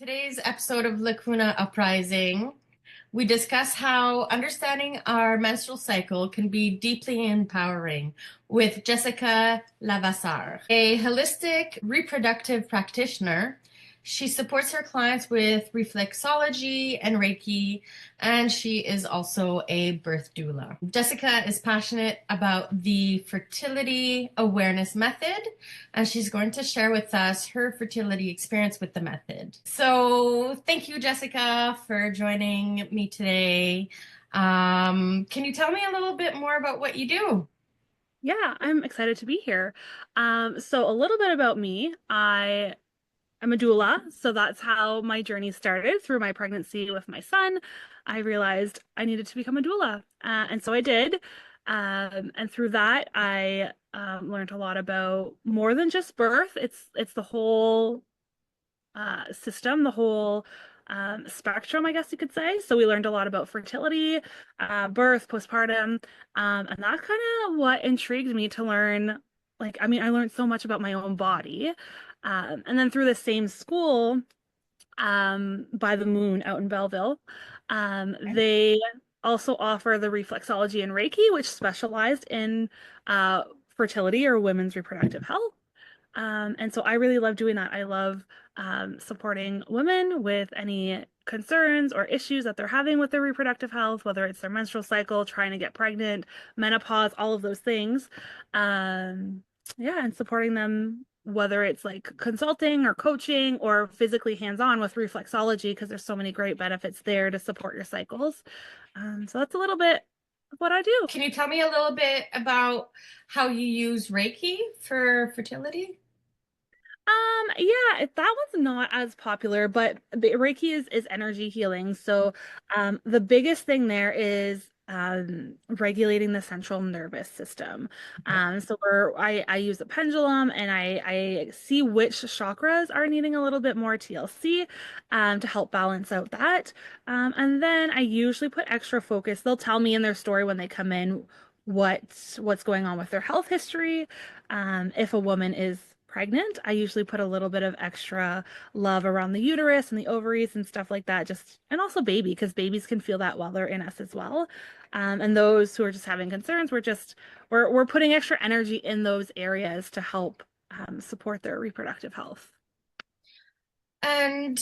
Today's episode of Lacuna Uprising, we discuss how understanding our menstrual cycle can be deeply empowering with Jessica Levasseur, a holistic reproductive practitioner. She supports her clients with reflexology and reiki, and she is also a birth doula. Jessica is passionate about the Fertility Awareness Method, and she's going to share with us her fertility experience with the method. So thank you, Jessica, for joining me today. Can you tell me a little bit more about what you do? Yeah, I'm excited to be here. So a little bit about me. I'm a doula, so that's how my journey started through my pregnancy with my son. I realized I needed to become a doula, and so I did. And through that, I learned a lot about more than just birth. It's the whole system, the whole spectrum, I guess you could say. So we learned a lot about fertility, birth, postpartum, and that's kind of what intrigued me to learn. I learned so much about my own body. And then through the same school, by the Moon out in Belleville, they also offer the reflexology and Reiki, which specialized in fertility or women's reproductive health. And so I really love doing that. I love supporting women with any concerns or issues that they're having with their reproductive health, whether it's their menstrual cycle, trying to get pregnant, menopause, all of those things. Um, yeah, and supporting them, whether it's like consulting or coaching or physically hands-on with reflexology, because there's so many great benefits there to support your cycles. So that's a little bit of what I do. Can you tell me a little bit about how you use Reiki for fertility? Yeah, that one's not as popular, but Reiki is energy healing. So, the biggest thing there is regulating the central nervous system. So I use a pendulum and I see which chakras are needing a little bit more TLC, to help balance out that. And then I usually put extra focus. They'll tell me in their story when they come in what's going on with their health history. If a woman is pregnant, I usually put a little bit of extra love around the uterus and the ovaries and stuff like that. And also baby, because babies can feel that while they're in us as well. And those who are just having concerns, we're putting extra energy in those areas to help support their reproductive health. And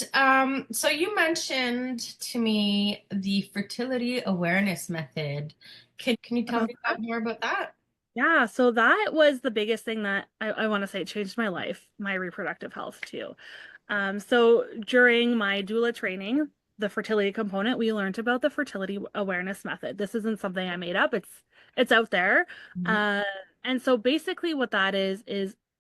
so you mentioned to me the fertility awareness method. Can you tell About me that? more about that? Yeah, so that was the biggest thing that I want to say changed my life, my reproductive health too. So during my doula training, the fertility component, we learned about the fertility awareness method. This isn't something I made up. It's out there. Mhm. Uh, and so basically what that is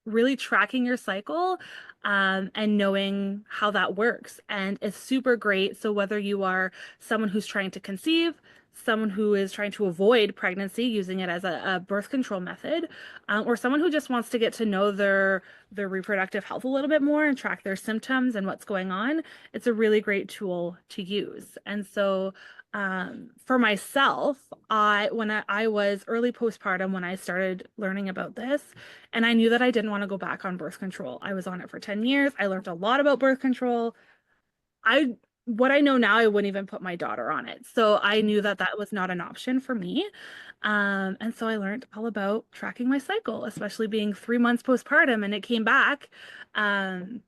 really tracking your cycle, and knowing how that works. And it's super great. So whether you are someone who's trying to conceive, someone who is trying to avoid pregnancy, using it as a birth control method, or someone who just wants to get to know their reproductive health a little bit more and track their symptoms and what's going on, it's a really great tool to use. And so, for myself, I was early postpartum when I started learning about this, and I knew that I didn't want to go back on birth control. I was on it for 10 years. I learned a lot about birth control. I what I know now, I wouldn't even put my daughter on it. So I knew that that was not an option for me. And so I learned all about tracking my cycle, especially being 3 months postpartum, and it came back, um,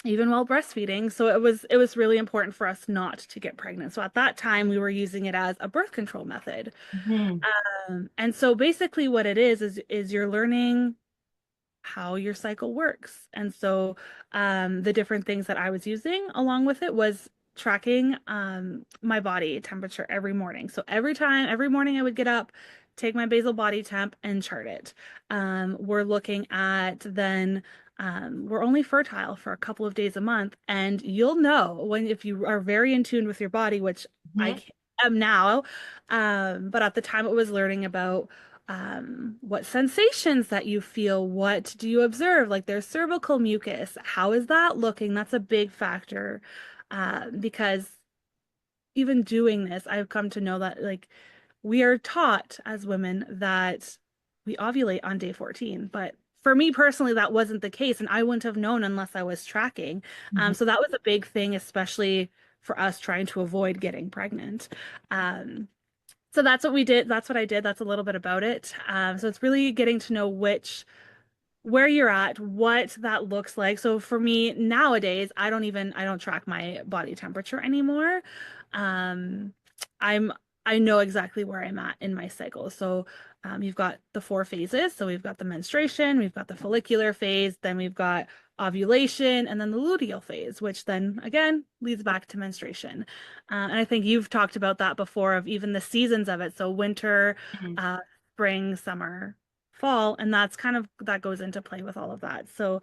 even while breastfeeding. So it was really important for us not to get pregnant. So at that time, we were using it as a birth control method. Mhm. And so basically, what it is you're learning how your cycle works. And so, the different things that I was using along with it was tracking my body temperature every morning. So every morning I would get up, take my basal body temp and chart it. We're looking at then we're only fertile for a couple of days a month, and you'll know when if you are very in tune with your body, which Mhm. am now. But at the time, it was learning about what sensations that you feel, what do you observe? Like there's cervical mucus. How is that looking? That's a big factor. Because even doing this, I've come to know that like we are taught as women that we ovulate on day 14, but for me personally, that wasn't the case, and I wouldn't have known unless I was tracking. Mhm. So that was a big thing, especially for us trying to avoid getting pregnant. Um, so that's what we did. That's what I did. That's a little bit about it. So it's really getting to know where you're at, what that looks like. So for me nowadays, I don't track my body temperature anymore. Um, I'm I know exactly where I'm at in my cycle. So you've got the four phases. So we've got the menstruation, we've got the follicular phase, then we've got ovulation, and then the luteal phase, which then again leads back to menstruation. And I think you've talked about that before of even the seasons of it. So winter, Mhm. uh, spring, summer, fall, and that's kind of that goes into play with all of that. So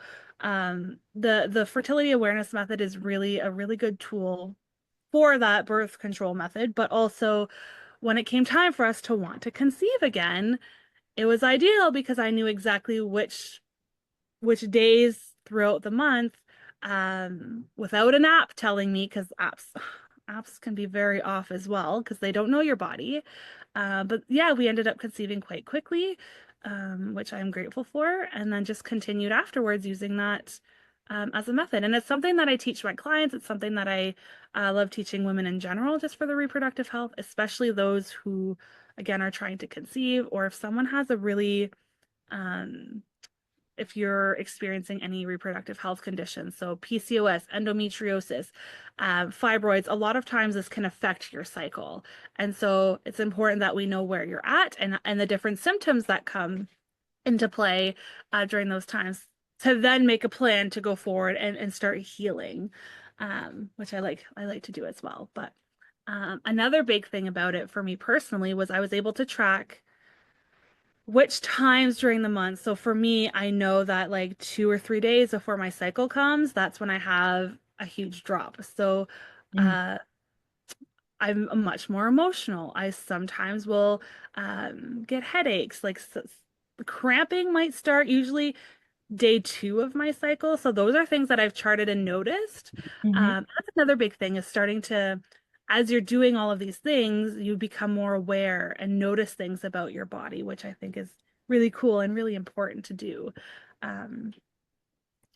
the fertility awareness method is really a really good tool for that birth control method, but also when it came time for us to want to conceive again, it was ideal because I knew exactly which days throughout the month, without an app telling me, because apps can be very off as well because they don't know your body. But yeah, we ended up conceiving quite quickly, which I'm grateful for, and then just continued afterwards using that as a method. And it's something that I teach my clients. It's something that I love teaching women in general, just for their reproductive health, especially those who, again, are trying to conceive, or if someone has a really um, if you're experiencing any reproductive health conditions. So PCOS, endometriosis, fibroids, a lot of times this can affect your cycle. And so it's important that we know where you're at and the different symptoms that come into play during those times to then make a plan to go forward and start healing, which I like to do as well. But another big thing about it for me personally was I was able to track which times during the month. So for me, I know that like 2 or 3 days before my cycle comes, that's when I have a huge drop. So Mhm. uh, I'm much more emotional. I sometimes will get headaches. Cramping might start usually day 2 of my cycle. So those are things that I've charted and noticed. Mhm. That's another big thing is starting to, as you're doing all of these things, you become more aware and notice things about your body, which I think is really cool and really important to do. Um,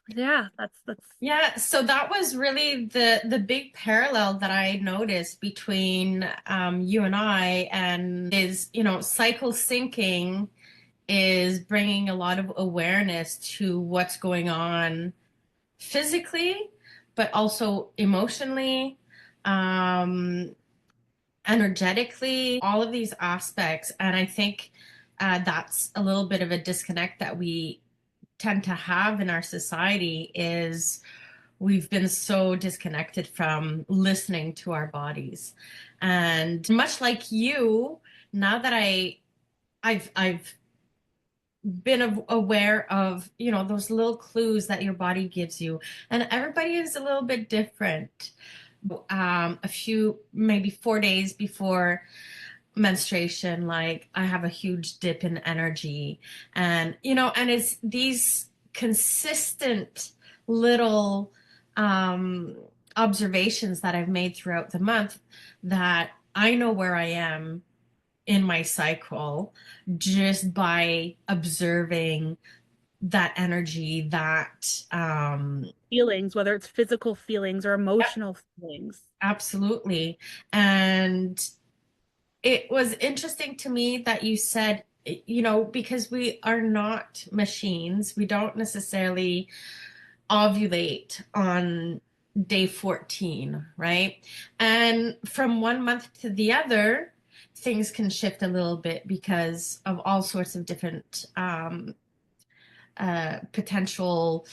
yeah, that's Yeah, so that was really the big parallel that I noticed between you and I, and is, cycle syncing is bringing a lot of awareness to what's going on physically, but also emotionally, um, energetically, all of these aspects. And I think that's a little bit of a disconnect that we tend to have in our society is we've been so disconnected from listening to our bodies. And much like you, now that I've been aware of, those little clues that your body gives you, and everybody is a little bit different. A few, maybe 4 days before menstruation, like I have a huge dip in energy, and it's these consistent little um observations that I've made throughout the month that I know where I am in my cycle just by observing that energy, that feelings, whether it's physical feelings or yep, emotional feelings. absolutely. And it was interesting to me that you said, because we are not machines, we don't necessarily ovulate on day 14, right? And from one month to the other, things can shift a little bit because of all sorts of different potential,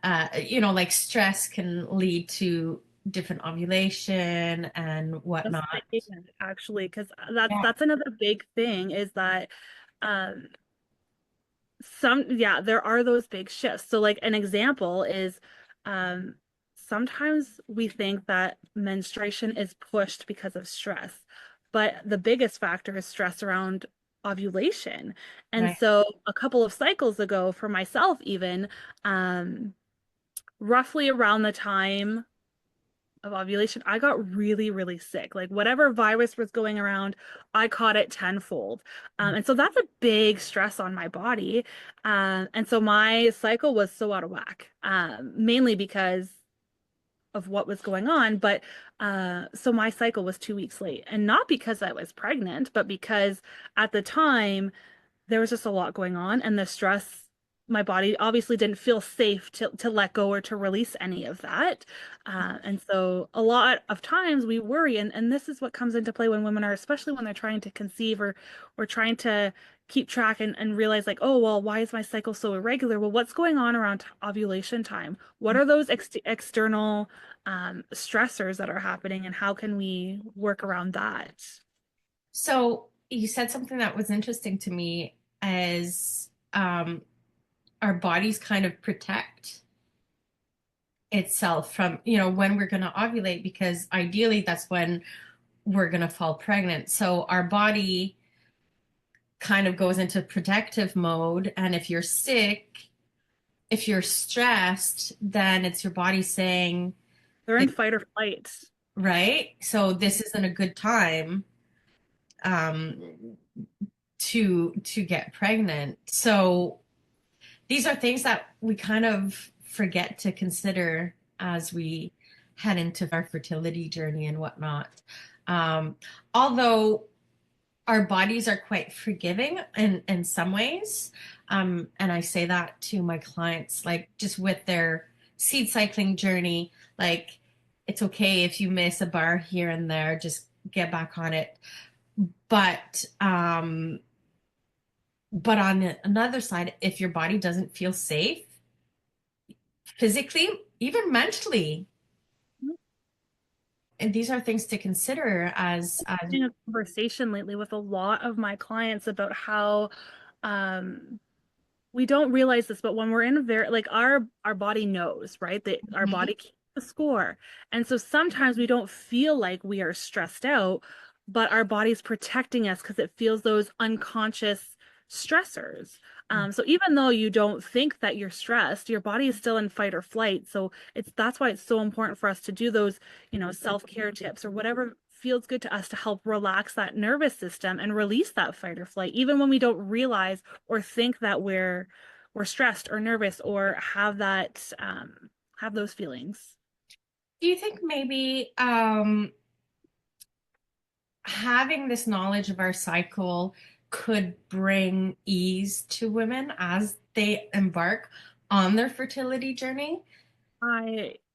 like stress can lead to different ovulation and Just whatnot. saying that, actually, because Yeah, that's another big thing is that um, yeah, there are those big shifts. So like an example is um sometimes we think that menstruation is pushed because of stress, but the biggest factor is stress around ovulation. And right. so a couple of cycles ago for myself even, um roughly around the time of ovulation, I got really, really sick. Like whatever virus was going around, I caught it tenfold. And so that's a big stress on my body. And so my cycle was so out of whack, mainly because of what was going on. But so my cycle was 2 weeks late, and not because I was pregnant, but because at the time there was just a lot going on, and the stress, my body obviously didn't feel safe to let go or to release any of that. And so a lot of times we worry, and this is what comes into play when women are, especially when they're trying to conceive or trying to keep track and realize like, oh, well, why is my cycle so irregular? Well, what's going on around ovulation time? What are those external stressors that are happening, and how can we work around that? So you said something that was interesting to me as our bodies kind of protect itself from, when we're going to ovulate, because ideally that's when we're going to fall pregnant. So our body kind of goes into protective mode. And if you're sick, if you're stressed, then it's your body saying, They're in like, fight or flight. right? So this isn't a good time um, to get pregnant. So these are things that we kind of forget to consider as we head into our fertility journey and whatnot. Um, Although our bodies are quite forgiving in some ways. And I say that to my clients, like just with their seed cycling journey, like it's okay if you miss a bar here and there, just get back on it. But but on another side, if your body doesn't feel safe physically, even mentally, and these are things to consider as In a conversation lately with a lot of my clients about how um we don't realize this, but when we're in a very like our body knows, right? That our Mhm. body keeps the score. And so sometimes we don't feel like we are stressed out, but our body's protecting us because it feels those unconscious stressors. So even though you don't think that you're stressed, your body is still in fight or flight. So that's why it's so important for us to do those, self-care tips or whatever feels good to us to help relax that nervous system and release that fight or flight, even when we don't realize or think that we're stressed or nervous or have those feelings. Do you think maybe having this knowledge of our cycle could bring ease to women as they embark on their fertility journey,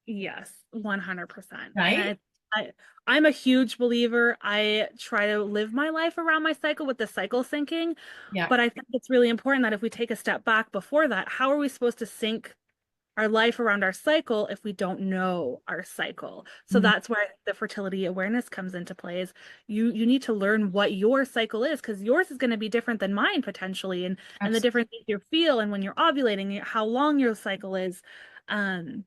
Yes, 100%. And right? I'm a huge believer. I try to live my life around my cycle with the cycle syncing, Yeah. but I think it's really important that if we take a step back before that, how are we supposed to sync our life around our cycle if we don't know our cycle? So Mhm. that's where the fertility awareness comes into play is you need to learn what your cycle is, because yours is going to be different than mine potentially, and the Absolutely. different things you feel and when you're ovulating, how long your cycle is. Um,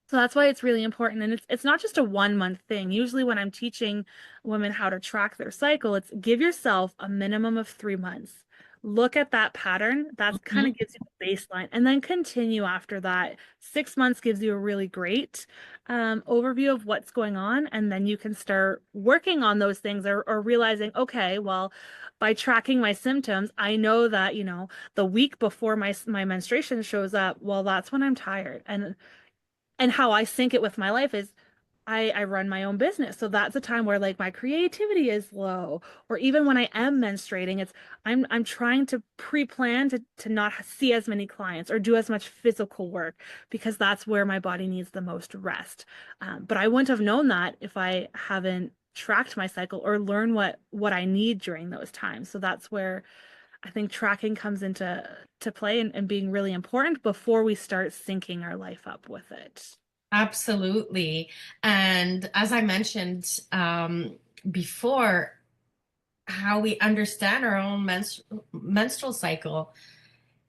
so that's why it's really important. And it's not just a 1 month thing. Usually when I'm teaching women how to track their cycle, it's give yourself a minimum of 3 months. Look at that pattern. That kind Mhm. of gives you a baseline. And then continue after that. 6 months gives you a really great overview of what's going on. And then you can start working on those things or realizing, okay, well, by tracking my symptoms, I know that, the week before my menstruation shows up, well, that's when I'm tired. And how I sync it with my life is I run my own business. So that's a time where like my creativity is low. Or even when I am menstruating, I'm trying to pre-plan to not see as many clients or do as much physical work because that's where my body needs the most rest. But I wouldn't have known that if I haven't tracked my cycle or learn what I need during those times. So that's where I think tracking comes into to play and being really important before we start syncing our life up with it. Absolutely. And as I mentioned before, how we understand our own menstrual cycle,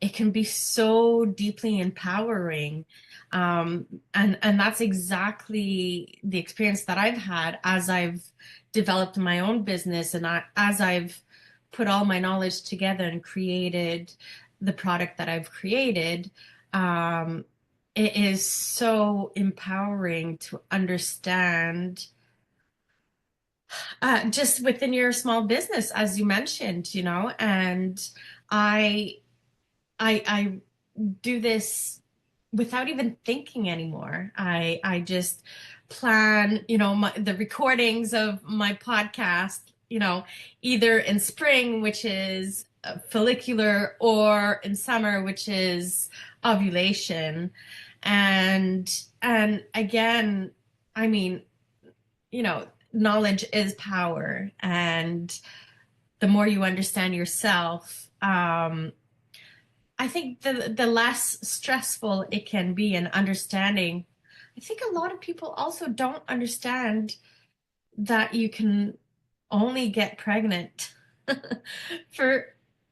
it can be so deeply empowering. And that's exactly the experience that I've had as I've developed my own business and as I've put all my knowledge together and created the product that I've created. Um, it is so empowering to understand just within your small business, as you mentioned, and I I do this without even thinking anymore. I just plan, the recordings of my podcast, either in spring, which is follicular, or in summer, which is ovulation. And again, I mean, knowledge is power, and the more you understand yourself, I think the less stressful it can be in understanding. I think a lot of people also don't understand that you can only get pregnant for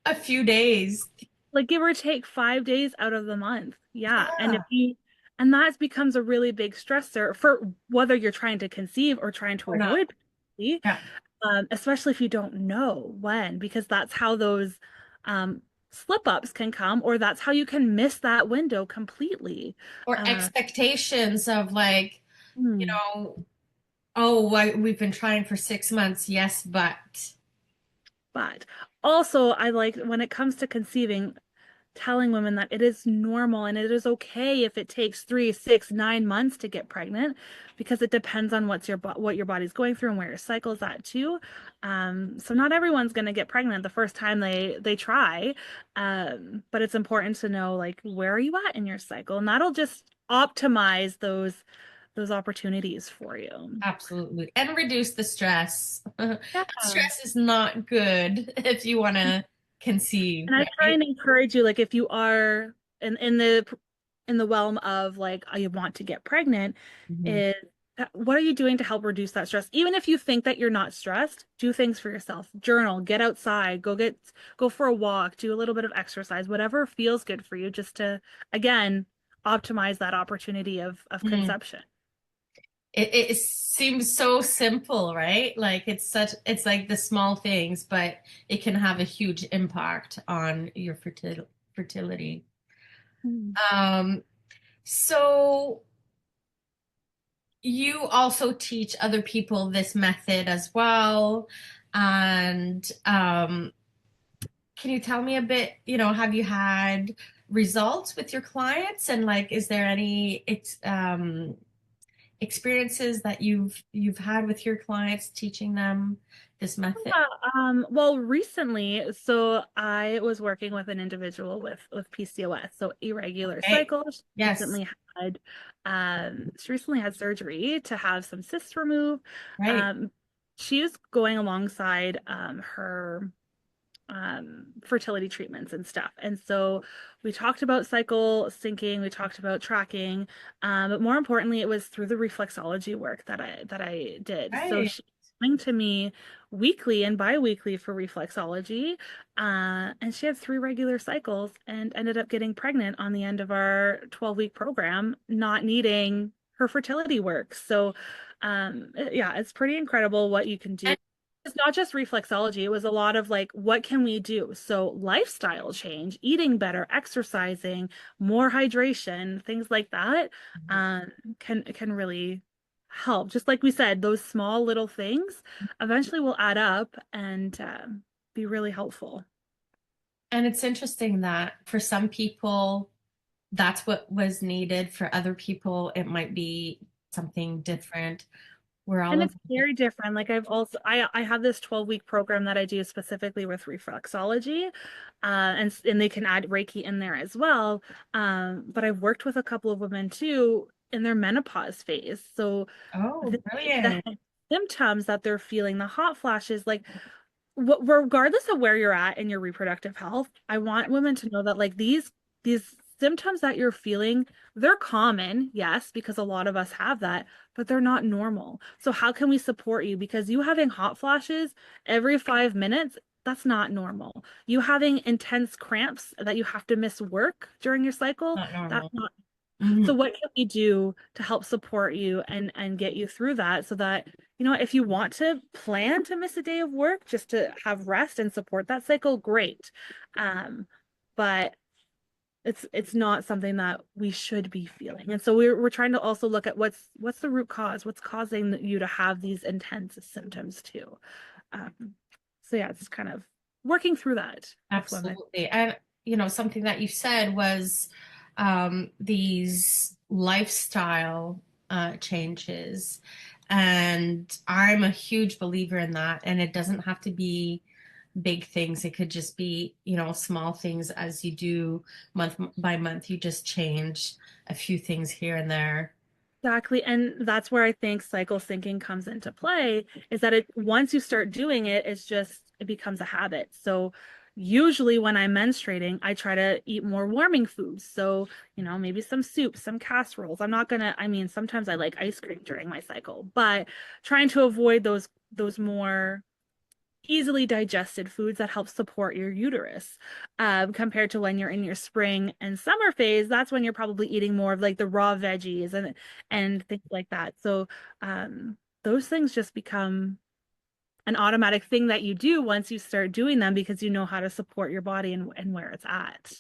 a few days. Like give or take 5 days out of the month. Yeah. And if Yeah, you and that becomes a really big stressor for whether you're trying to conceive or trying to or not. avoid pregnancy, Yeah. especially if you don't know when, because that's how those slip ups can come, or that's how you can miss that window completely. Or Uh, expectations of like, you hmm. know, oh, we've been trying for 6 months. Yes, but But also, I like when it comes to conceiving, telling women that it is normal and it is okay if it takes 3, 6, 9 months to get pregnant, because it depends on what your body's going through and where your cycle's at too. So not everyone's going to get pregnant the first time they try, but it's important to know like where are you at in your cycle, and that'll just optimize those opportunities for you. absolutely. And reduce the stress. Yeah. Stress is not good if you want to conceive, And I try right? and encourage you, like if you are in the realm of like you want to get pregnant, Mhm. is what are you doing to help reduce that stress? Even if you think that you're not stressed, do things for yourself. Journal, get outside, go for a walk, do a little bit of exercise, whatever feels good for you, just to again optimize that opportunity of Mm. conception. It seems so simple, right? Like it's like the small things, but it can have a huge impact on your fertility. Mm. Um, so you also teach other people this method as well. And can you tell me a bit, have you had results with your clients? And like, is there any experiences that you've had with your clients teaching them this method? Yeah, well, recently, so I was working with an individual with PCOS, so irregular Okay. cycles. Yes. Had, she recently had surgery to have some cysts removed. Right. Um, she was going alongside her fertility treatments and stuff. And so we talked about cycle syncing, we talked about tracking, but more importantly, it was through the reflexology work that I did. So Right. she coming to me weekly and bi-weekly for reflexology, and she had 3 regular cycles and ended up getting pregnant on the end of our 12-week program, not needing her fertility work. So yeah, it's pretty incredible what you can do. And It's not just reflexology. It was a lot of like, what can we do? So lifestyle change, eating better, exercising, more hydration, things like that, um, can really help. Just like we said, those small little things eventually will add up and be really helpful. it's interesting that for some people that's what was needed. For other people, it might be something different. We're all And of it's very different. Like I have this 12-week program that I do specifically with reflexology, and they can add Reiki in there as well. But I've worked with a couple of women too in their menopause phase. So oh, the brilliant. symptoms that they're feeling, the hot flashes, like regardless of where you're at in your reproductive health, I want women to know that like these symptoms that you're feeling, they're common, yes, because a lot of us have that, but they're not normal. So how can we support you? Because you having hot flashes every 5 minutes, that's not normal. You having intense cramps that you have to miss work during your cycle, Not that's normal. not. So Mhm. what can we do to help support you and get you through that so that, if you want to plan to miss a day of work just to have rest and support that cycle, great. But it's not something that we should be feeling. And so we're trying to also look at what's the root cause, what's causing you to have these intense symptoms too. So yeah, it's kind of working through that with women. Absolutely. And, something that you said was these lifestyle changes. And I'm a huge believer in that. And it doesn't have to be big things. It could just be, small things as you do month by month. You just change a few things here and there. Exactly. And that's where I think cycle syncing comes into play, is that once you start doing it, it becomes a habit. So usually when I'm menstruating, I try to eat more warming foods. So, maybe some soup, some casseroles. I mean, sometimes I like ice cream during my cycle, but trying to avoid those more easily digested foods that help support your uterus, compared to when you're in your spring and summer phase. That's when you're probably eating more of like the raw veggies and things like that. So those things just become an automatic thing that you do once you start doing them, because you know how to support your body and where it's at.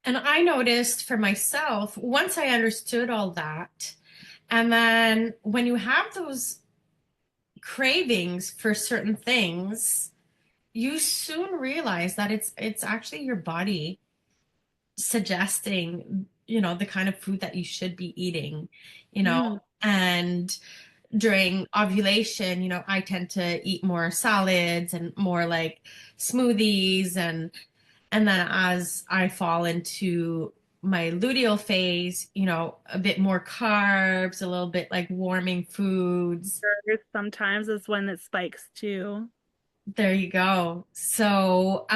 And I noticed for myself, once I understood all that, and then when you have those cravings for certain things, you soon realize that it's actually your body suggesting, the kind of food that you should be eating, Mm. and during ovulation, I tend to eat more salads and more like smoothies, and then as I fall into my luteal phase, a bit more carbs, a little bit like warming foods. Sometimes is when it spikes too. There you go. So,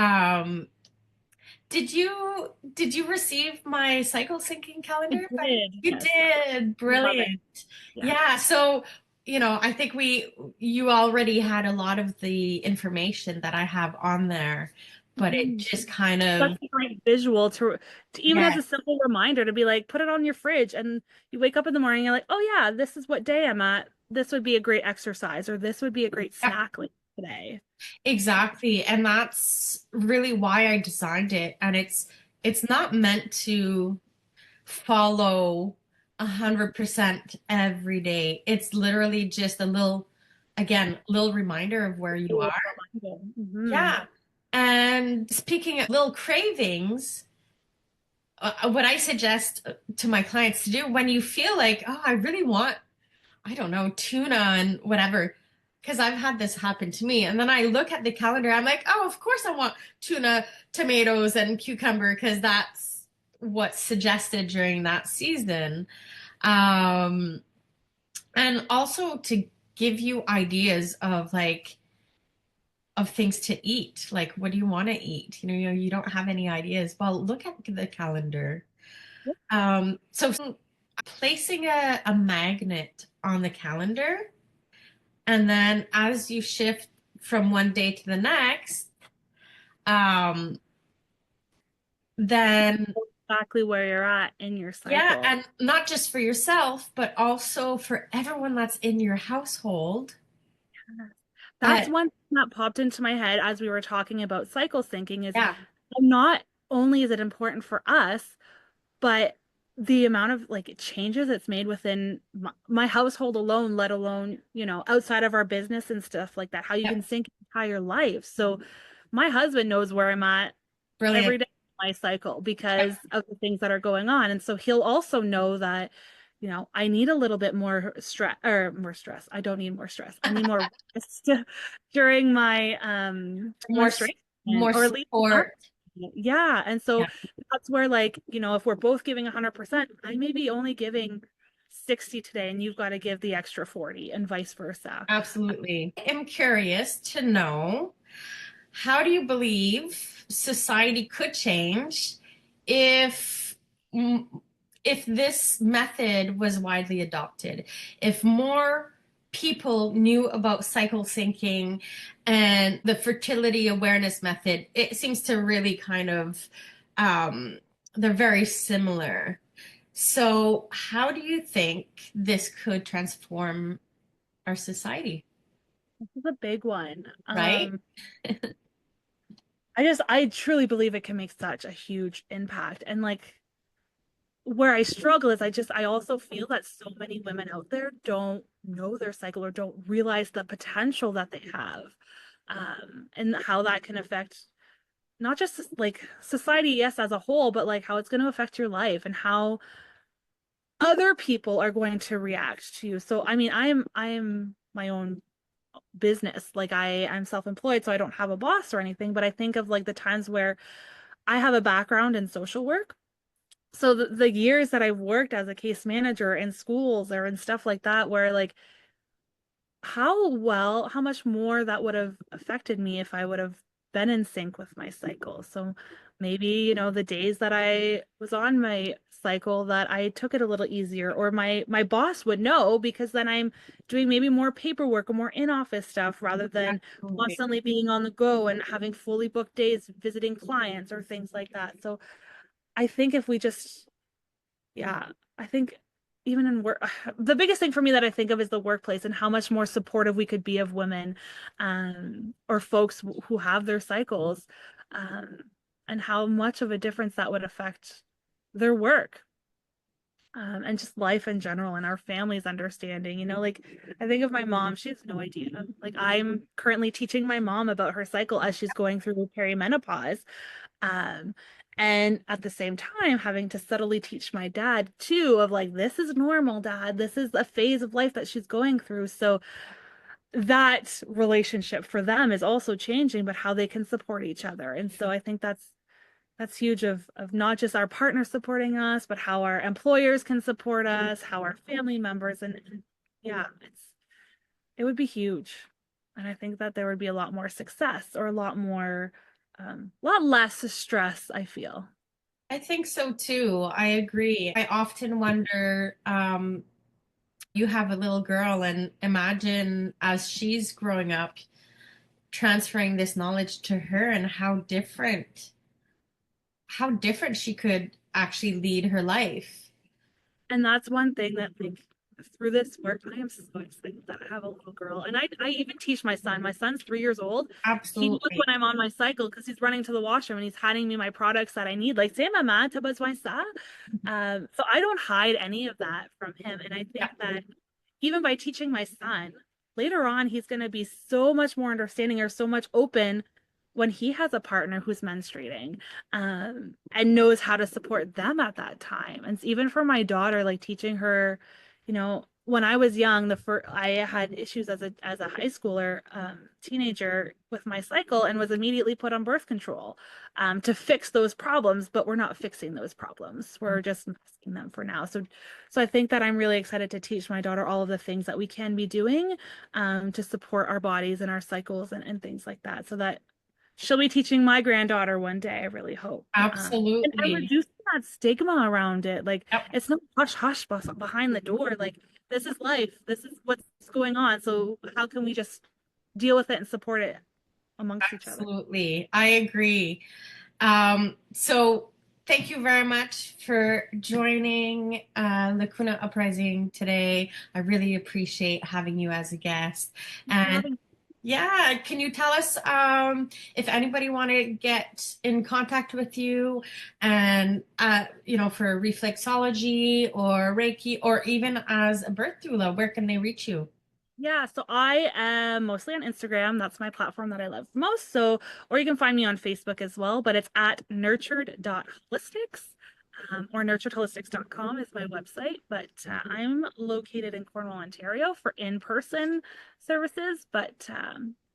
did you receive my cycle syncing I calendar? did. You Yes. did. Love it. Brilliant. Yeah. Yeah, so, I think you already had a lot of the information that I have on there, but it Mhm. just kind Such of, a great visual to even as yeah, a simple reminder to be like, put it on your fridge, and you wake up in the morning, you're like, oh yeah, this is what day I'm at. This would be a great exercise, or this would be a great yeah, snack like today. exactly. And that's really why I designed it. And it's not meant to follow 100% every day. It's literally just a little, again, little reminder of where you are. Mm-hmm. Yeah. And speaking of little cravings, what I suggest to my clients to do when you feel like, oh, I really want, I don't know, tuna and whatever, because I've had this happen to me. And then I look at the calendar, I'm like, oh, of course I want tuna, tomatoes, and cucumber because that's what's suggested during that season. Um, and also to give you ideas of like, of things to eat. Like, what do you want to eat? You don't have any ideas. Well, look at the calendar. So placing a magnet on the calendar, and then as you shift from one day to the next, um, then Exactly where you're at in your yeah, cycle. and not just for yourself, but also for everyone that's in your household. That's one thing that popped into my head as we were talking about cycle syncing is, Yeah, not only is it important for us, but the amount of like changes it's made within my household alone, let alone, outside of our business and stuff like that, how you yeah, can sync entire life. So my husband knows where I'm at brilliant. every day of my cycle because of the things that are going on. And so he'll also know that, I need a little bit more stress or more stress. I don't need more stress. I need more rest during my More, menstruation, more or at least up. support. Yeah. And Yeah, so that's where, like, if we're both giving 100%, I may be only giving 60 today and you've got to give the extra 40 and vice versa. absolutely. I'm curious to know, how do you believe society could change if mm, if this method was widely adopted? If more people knew about cycle syncing and the fertility awareness method, it seems to really kind of they're very similar. So, how do you think this could transform our society? This is a big one. Right? I truly believe it can make such a huge impact. And like, where I struggle is I also feel that so many women out there don't know their cycle or don't realize the potential that they have, and how that can affect not just like society, yes, as a whole, but like how it's going to affect your life and how other people are going to react to you. So, I mean, I am my own business. Like I'm self-employed, so I don't have a boss or anything, but I think of like the times where I have a background in social work. So the years that I've worked as a case manager in schools or in stuff like that, where like how much more that would have affected me if I would have been in sync with my cycle. So maybe, the days that I was on my cycle that I took it a little easier, or my boss would know because then I'm doing maybe more paperwork or more in-office stuff rather than Absolutely. constantly being on the go and having fully booked days visiting clients or things like that. So I think if we just yeah, I think even in work, the biggest thing for me that I think of is the workplace and how much more supportive we could be of women, or folks who have their cycles, um, and how much of a difference that would affect their work, and just life in general and our family's understanding. Like I think of my mom, she has no idea. Like I'm currently teaching my mom about her cycle as she's going through perimenopause. Um, and at the same time, having to subtly teach my dad too, of like, this is normal, dad. This is a phase of life that she's going through. So that relationship for them is also changing, but how they can support each other. And so I think that's huge of not just our partner supporting us, but how our employers can support us, how our family members and yeah, it would be huge. And I think that there would be a lot more success or a lot less stress, I feel. I think so too. I agree. I often wonder, you have a little girl, and imagine as she's growing up, transferring this knowledge to her, and how different she could actually lead her life. And that's one thing that like through this work, I am so excited that I have a little girl. And I even teach my son. My son's 3 years old. He knows Absolutely. when I'm on my cycle because he's running to the washroom and he's handing me my products that I need. Like, say, mama, tapos my sa. So I don't hide any of that from him. And I Yeah, think that even by teaching my son, later on, he's going to be so much more understanding or so much open when he has a partner who's menstruating, and knows how to support them at that time. And even for my daughter, like teaching her, when I was young, I had issues as a high schooler, teenager with my cycle and was immediately put on birth control, to fix those problems, but we're not fixing those problems. We're just masking them for now. So I think that I'm really excited to teach my daughter all of the things that we can be doing, to support our bodies and our cycles and things like that, so that she'll be teaching my granddaughter one day, I really hope. And absolutely. reducing that stigma around it. Like, Yep, it's not hush hush behind the door. Like, this is life. This is what's going on. So how can we just deal with it and support it amongst each other? absolutely. I agree. So thank you very much for joining Lacuna Uprising today. I really appreciate having you as a guest. Thanks for And having me. yeah, can you tell us, if anybody want to get in contact with you and, for reflexology or Reiki or even as a birth doula, where can they reach you? Yeah, so I am mostly on Instagram. That's my platform that I love most. So, or you can find me on Facebook as well, but it's at nurtured.holistics, or nurturedholistics.com is my website. But I'm located in Cornwall, Ontario for in-person services, but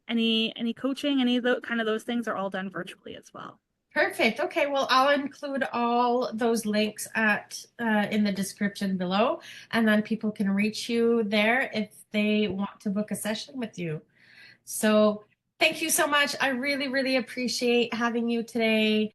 any coaching, any of the kind of those things are all done virtually as well. Perfect. Okay, well, I'll include all those links at in the description below, and then people can reach you there if they want to book a session with you. So, thank you so much. I really, really appreciate having you today.